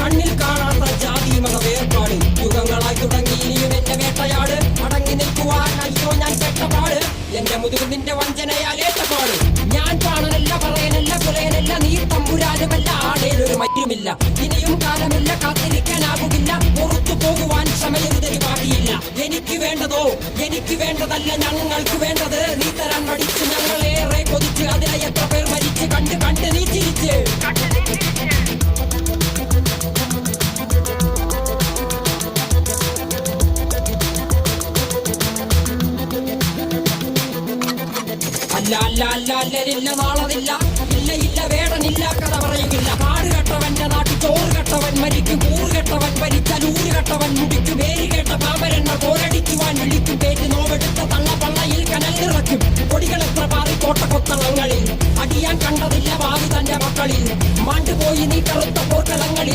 കണ്ണിൽ കാണാത്ത ജാതി മത വേർപാട് യുഗങ്ങളായി തുടങ്ങി ഇനിയും എന്റെ വേട്ടയാട് അടങ്ങി നിൽക്കുവാൻ അയ്യോ ഞാൻ പെട്ടപാട് എന്റെ മുതുകിൽ നിന്റെ വഞ്ചനയാൽ ഏറ്റപാട് ഞാൻ കാണനല്ല പറയനല്ല കുലയനല്ല നീ തമ്പുരാനുമല്ല ആടേലൊരു മറ്റുമില്ല ഇനിയും കാലമില്ല കാത്തിരിക്കാനാകുകില്ല പുറത്തു പോകുവാൻ സമയരുതരി ബാക്കിയില്ല എനിക്ക് വേണ്ടതോ എനിക്ക് വേണ്ടതല്ല ഞങ്ങൾക്ക് വേണ്ടത് നീ തരാൻ മടിച്ച് ഞങ്ങളേറെ കൊതിച്ച് അതിനെ എത്ര പേർ മരിച്ച് കണ്ട് കണ്ട് നീ ചിരിച്ച് അല്ല നാളതില്ല ഇല്ല ഇല്ല വേടനില്ല കഥ പറയുകില്ല കാട് കെട്ടവന്റെ നാട്ടിൽ ചോറ് കെട്ടവൻ മരിക്കും കൂറ് കെട്ടവൻ ഭരിച്ചാൽ ഊര് കെട്ടവൻ മുടിക്കും പേര് കേട്ട പാമ്പരെണ്ണ പോരടിക്കുവാൻ വിളിക്കും പേര് നോവെടുത്ത തള്ളപ്പള്ളയിൽ കനൽ നിറയ്ക്കും കൊടികൾ എത്ര പാറി കോട്ട കൊത്തളങ്ങളിൽ അടിയാൻ കണ്ടതില്ല ഭാവി തന്റെ മക്കളിൽ മാണ്ടുപോയി നീ കറുത്ത പോർക്കളങ്ങളിൽ